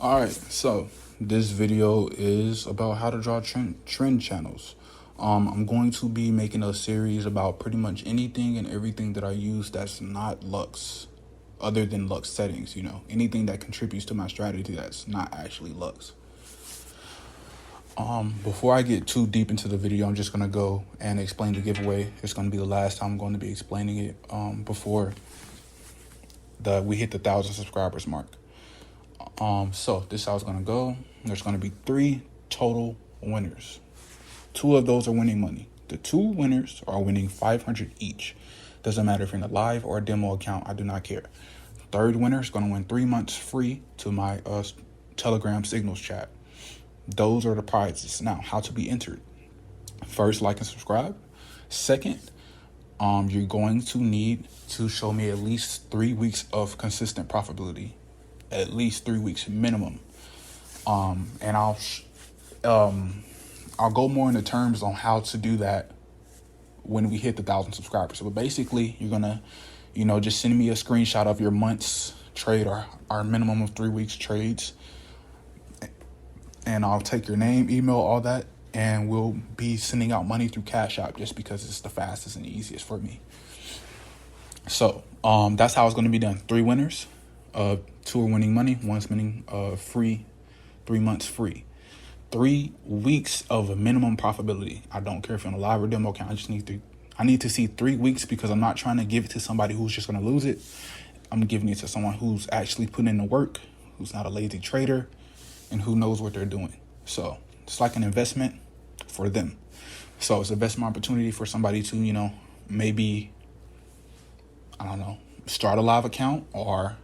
All right, so this video is about how to draw trend channels. I'm going to be making a series about pretty much anything and everything that I use that's not Lux, other than Lux settings, anything that contributes to my strategy that's not actually Lux. Before I get too deep into the video, I'm just going to go and explain the giveaway. It's going to be the last time I'm going to be explaining it before we hit the 1,000 subscribers mark. So this is how it's going to go. There's going to be 3 total winners. 2 of those are winning money. The 2 winners are winning $500 each. Doesn't matter if you're in a live or a demo account. I do not care. Third winner is going to win 3 months free to my Telegram Signals chat. Those are the prizes. Now, how to be entered. First, like and subscribe. Second, you're going to need to show me at least 3 weeks of consistent profitability. At least 3 weeks minimum. And I'll go more into terms on how to do that when we hit the 1,000 subscribers. So basically, you're gonna, just send me a screenshot of your month's trade or our minimum of 3 weeks trades, and I'll take your name, email, all that, and we'll be sending out money through Cash App just because it's the fastest and the easiest for me. So that's how it's going to be done. 3 winners. 2 are winning money, 1's winning free, 3 months free. 3 weeks of minimum profitability. I don't care if you're on a live or demo account. I need to see 3 weeks because I'm not trying to give it to somebody who's just going to lose it. I'm giving it to someone who's actually putting in the work, who's not a lazy trader, and who knows what they're doing. So it's like an investment for them. So it's an investment opportunity for somebody to, maybe, start a live account or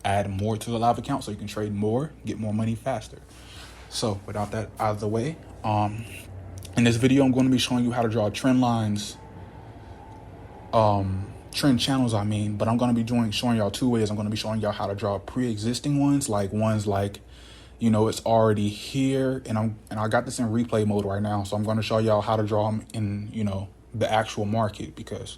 add more to the live account so you can trade more, get more money faster. So without that out of the way, in this video, I'm going to be showing you how to draw trend lines, trend channels, but I'm going to be showing y'all 2 ways. I'm going to be showing y'all how to draw pre-existing ones like, it's already here, and I got this in replay mode right now. So I'm going to show y'all how to draw them in, the actual market, because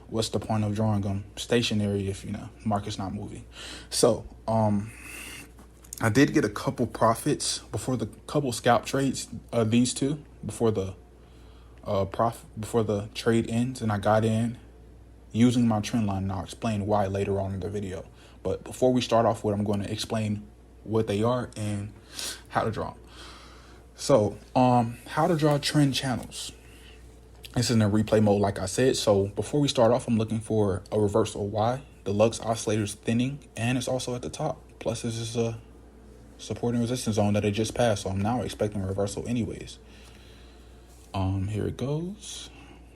what's the point of drawing them stationary if, market's not moving? So, I did get a couple profits before the couple scalp trades, these 2, before the trade ends, and I got in using my trend line, and I'll explain why later on in the video. But before we start off with, I'm going to explain what they are and how to draw them. So, how to draw trend channels. This is in a replay mode, like I said. So before we start off, I'm looking for a reversal. Why? The Lux oscillator is thinning, and it's also at the top. Plus, this is a support and resistance zone that it just passed. So I'm now expecting a reversal anyways. Here it goes.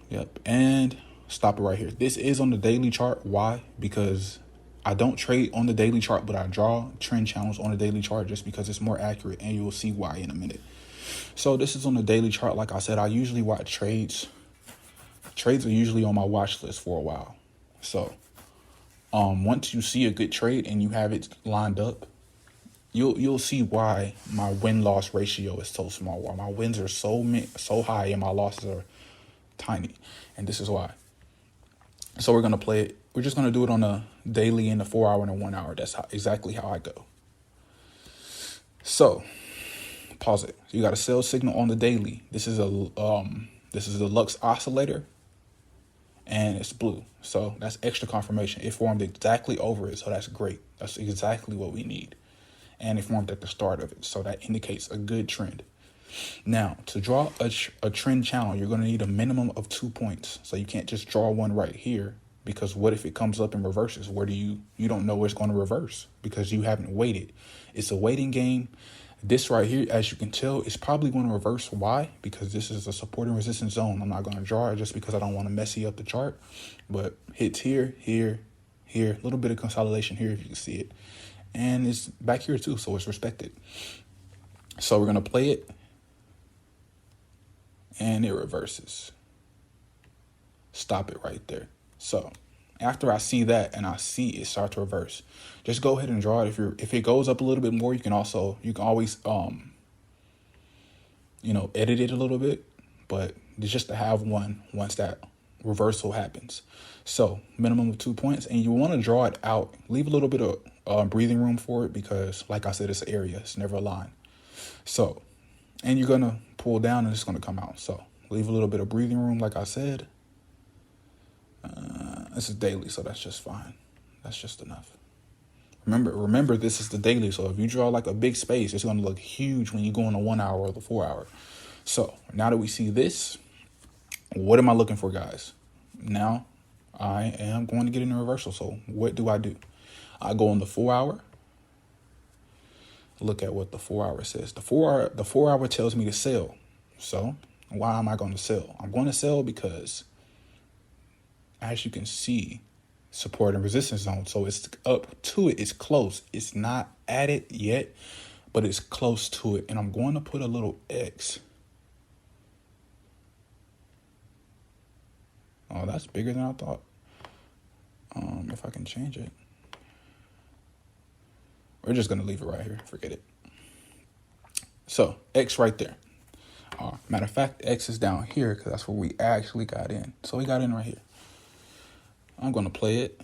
Yep. And stop it right here. This is on the daily chart. Why? Because I don't trade on the daily chart, but I draw trend channels on the daily chart just because it's more accurate, and you will see why in a minute. So this is on the daily chart. Like I said, I usually watch trades. Trades are usually on my watch list for a while. So once you see a good trade and you have it lined up, you'll see why my win-loss ratio is so small, why my wins are so high and my losses are tiny. And this is why. So we're going to play it. We're just going to do it on a daily and a 4-hour and a 1-hour. That's exactly how I go. So pause it. You got a sell signal on the daily. This is the Lux oscillator, and it's blue. So that's extra confirmation. It formed exactly over it. So that's great. That's exactly what we need. And it formed at the start of it. So that indicates a good trend. Now, to draw a trend channel, you're going to need a minimum of 2 points. So you can't just draw one right here, because what if it comes up and reverses? Where do you don't know where it's going to reverse because you haven't waited. It's a waiting game. This right here, as you can tell, is probably going to reverse. Why? Because this is a support and resistance zone. I'm not going to draw it just because I don't want to messy up the chart. But hits here, here, here, a little bit of consolidation here if you can see it. And it's back here too, so it's respected. So we're going to play it. And it reverses. Stop it right there. So after I see that and I see it start to reverse, just go ahead and draw it. If it goes up a little bit more, you can always edit it a little bit, but it's just to have one once that reversal happens. So minimum of 2 points, and you want to draw it out. Leave a little bit of breathing room for it because, like I said, it's an area. It's never a line. So, and you're going to pull down and it's going to come out. So leave a little bit of breathing room, like I said. This is daily, so that's just fine. That's just enough. Remember, this is the daily. So if you draw like a big space, it's going to look huge when you go on the 1 hour or the 4 hour. So now that we see this, what am I looking for, guys? Now I am going to get in a reversal. So what do? I go on the 4 hour. Look at what the 4 hour says. The 4 hour tells me to sell. So why am I going to sell? I'm going to sell because, as you can see, support and resistance zone. So it's up to it. It's close. It's not at it yet, but it's close to it. And I'm going to put a little X. Oh, that's bigger than I thought. If I can change it. We're just going to leave it right here. Forget it. So X right there. Matter of fact, X is down here because that's where we actually got in. So we got in right here. I'm going to play it.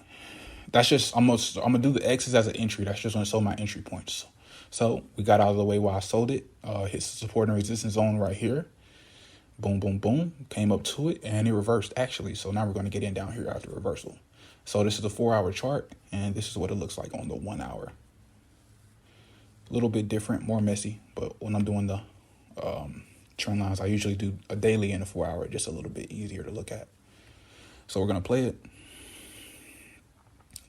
That's just, I'm going to do the X's as an entry. That's just going to show my entry points. So we got out of the way while I sold it. Hit the support and resistance zone right here. Boom, boom, boom. Came up to it and it reversed actually. So now we're going to get in down here after reversal. So this is the 4 hour chart and this is what it looks like on the 1 hour. A little bit different, more messy. But when I'm doing the trend lines, I usually do a daily and a 4 hour, just a little bit easier to look at. So we're going to play it.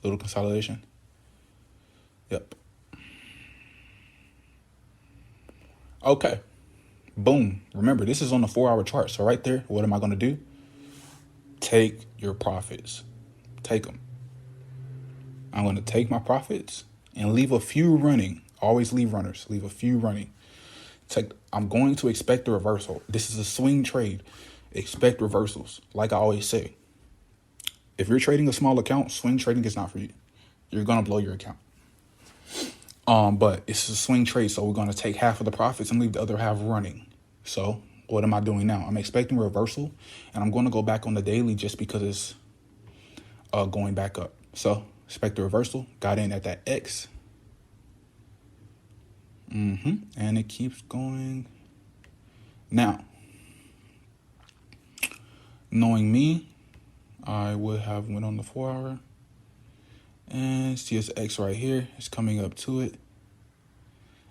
Little consolidation. Yep. Okay. Boom. Remember, this is on the 4 hour chart. So right there, what am I going to do? Take your profits. Take them. I'm going to take my profits and leave a few running. Always leave runners. Leave a few running. I'm going to expect a reversal. This is a swing trade. Expect reversals. Like I always say, if you're trading a small account, swing trading is not for you. You're going to blow your account. But it's a swing trade. So we're going to take half of the profits and leave the other half running. So what am I doing now? I'm expecting a reversal and I'm going to go back on the daily just because it's going back up. So expect a reversal. Got in at that X. And it keeps going. Now, knowing me, I would have went on the 4 hour and see this X right here. It's coming up to it.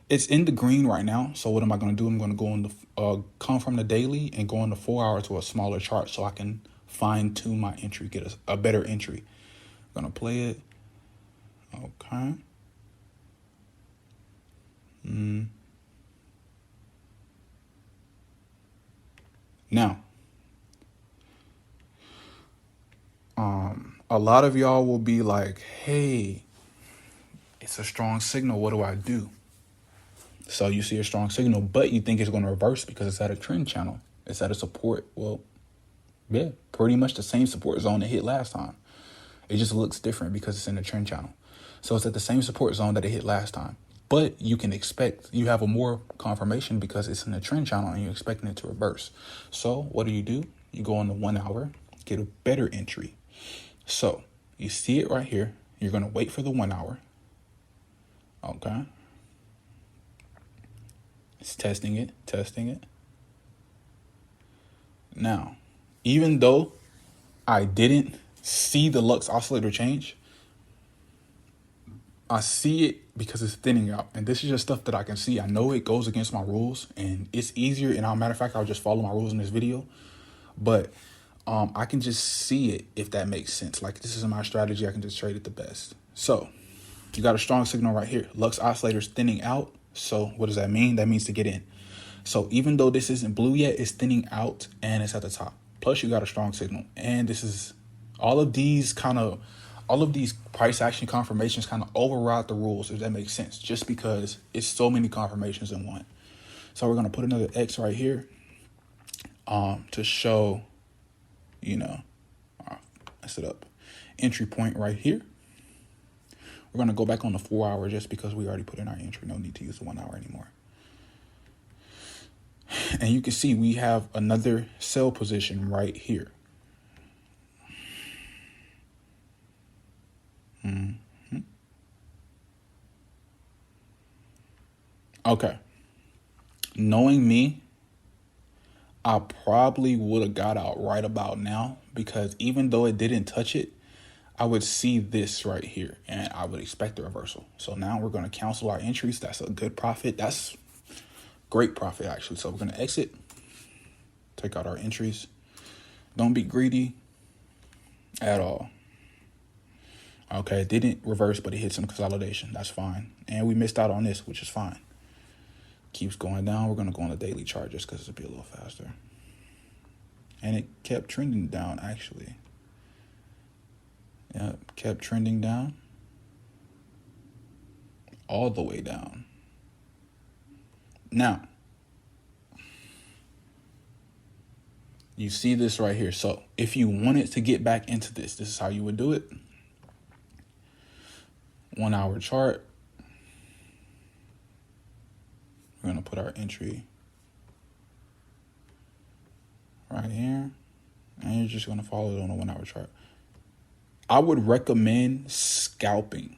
It's in the green right now. So what am I going to do? I'm going to go on the come from the daily and go on the 4 hour to a smaller chart so I can fine tune my entry, get a better entry. I'm going to play it. Okay. Now, a lot of y'all will be like, hey, it's a strong signal. What do I do? So you see a strong signal, but you think it's going to reverse because it's at a trend channel. It's at a support. Well, yeah, pretty much the same support zone it hit last time. It just looks different because it's in the trend channel. So it's at the same support zone that it hit last time. But you can expect, you have a more confirmation because it's in the trend channel and you're expecting it to reverse. So what do? You go on the 1 hour, get a better entry. So you see it right here. You're going to wait for the 1 hour. Okay. It's testing it. Now, even though I didn't see the Lux oscillator change, I see it because it's thinning out. And this is just stuff that I can see. I know it goes against my rules and it's easier. And as a matter of fact, I'll just follow my rules in this video. But I can just see it, if that makes sense. Like, this is my strategy. I can just trade it the best. So you got a strong signal right here. Lux oscillator's thinning out. So what does that mean? That means to get in. So even though this isn't blue yet, it's thinning out and it's at the top. Plus you got a strong signal. And this is all of these price action confirmations kind of override the rules, if that makes sense, just because it's so many confirmations in one. So we're going to put another X right here to show, mess it up, entry point right here. We're going to go back on the 4 hour just because we already put in our entry. No need to use the 1 hour anymore. And you can see we have another sell position right here. Okay. Knowing me, I probably would have got out right about now, because even though it didn't touch it, I would see this right here and I would expect a reversal. So now we're going to cancel our entries. That's a good profit. That's great profit, actually. So we're going to exit, take out our entries. Don't be greedy at all. Okay, it didn't reverse, but it hit some consolidation. That's fine. And we missed out on this, which is fine. Keeps going down. We're going to go on the daily chart just because it'll be a little faster. And it kept trending down, actually. Yeah, kept trending down. All the way down. Now, you see this right here. So if you wanted to get back into this, this is how you would do it. 1 hour chart. We're going to put our entry right here. And you're just going to follow it on a 1 hour chart. I would recommend scalping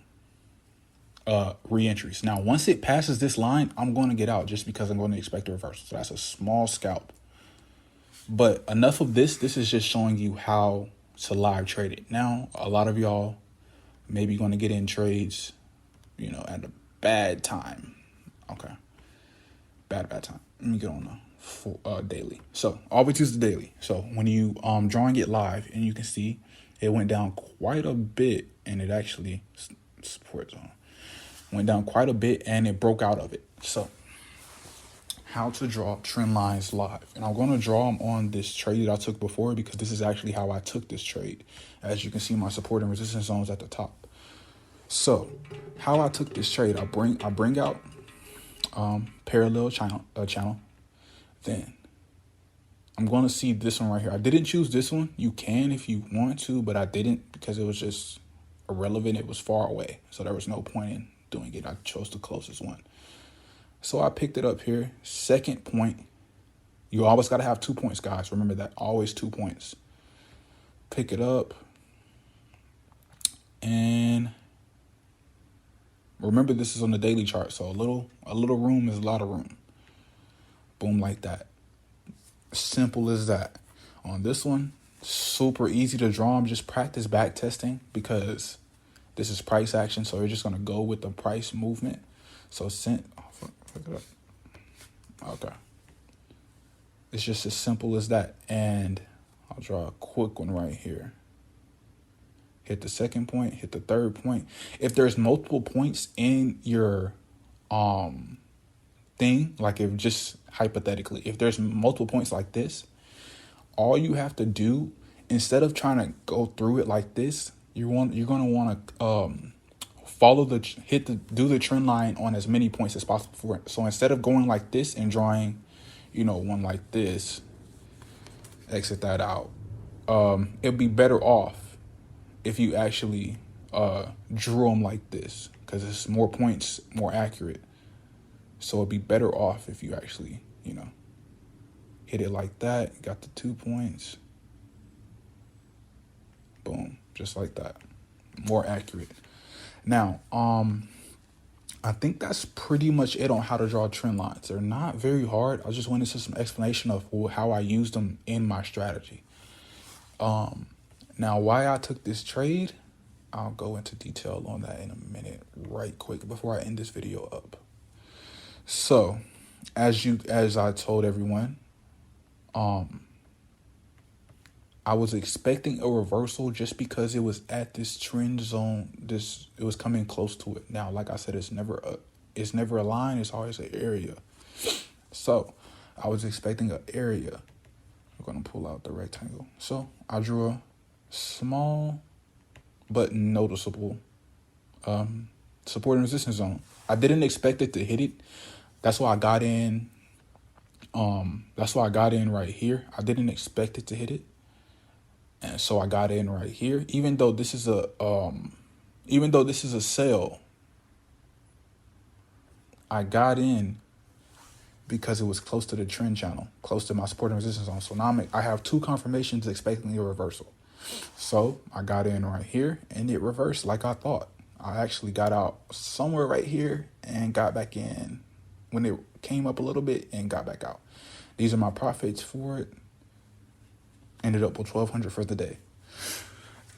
re-entries. Now, once it passes this line, I'm going to get out just because I'm going to expect a reversal. So that's a small scalp. But enough of this. This is just showing you how to live trade it. Now, a lot of y'all maybe going to get in trades, at a bad time. Okay. Bad time. Let me get on the daily. So always use the daily. So when you drawing it live, and you can see it went down quite a bit, and it actually support zone went down quite a bit, and it broke out of it. So how to draw trend lines live, and I'm going to draw them on this trade that I took before, because this is actually how I took this trade. As you can see, my support and resistance zones at the top. So how I took this trade, I bring out parallel channel. Then I'm going to see this one right here. I didn't choose this one. You can if you want to, but I didn't because it was just irrelevant. It was far away, so there was no point in doing it. I chose the closest one. So I picked it up here. Second point. You always got to have 2 points, guys. Remember that. Always 2 points. Pick it up. And remember, this is on the daily chart. So a little room is a lot of room. Boom, like that. Simple as that. On this one, super easy to draw. I'm just practice back testing because this is price action. So you're just going to go with the price movement. So okay. It's just as simple as that. And I'll draw a quick one right here. Hit the second point, hit the third point. If there's multiple points in your thing, like if just hypothetically, if there's multiple points like this, all you have to do, instead of trying to go through it like this, you're going to want to do the trend line on as many points as possible for it. So instead of going like this and drawing, one like this, exit that out. It'd be better off if you actually drew them like this, because it's more points, more accurate. So it'd be better off if you actually, hit it like that. You got the 2 points. Boom, just like that. More accurate. Now, I think that's pretty much it on how to draw trend lines. They're not very hard. I just went into some explanation of how I used them in my strategy. Now, why I took this trade, I'll go into detail on that in a minute, right quick, before I end this video up. So, as I told everyone, I was expecting a reversal just because it was at this trend zone. It was coming close to it. Now, like I said, it's never a line. It's always an area. So I was expecting an area. I'm going to pull out the rectangle. So I drew a small but noticeable support and resistance zone. I didn't expect it to hit it. That's why I got in. That's why I got in right here. I didn't expect it to hit it. And so I got in right here, even though this is a sell, I got in because it was close to the trend channel, close to my support and resistance zone. So now I have 2 confirmations expecting a reversal. So I got in right here and it reversed like I thought. I actually got out somewhere right here and got back in when it came up a little bit and got back out. These are my profits for it. Ended up with 1,200 for the day.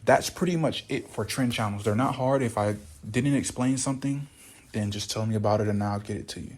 That's pretty much it for trend channels. They're not hard. If I didn't explain something, then just tell me about it and I'll get it to you.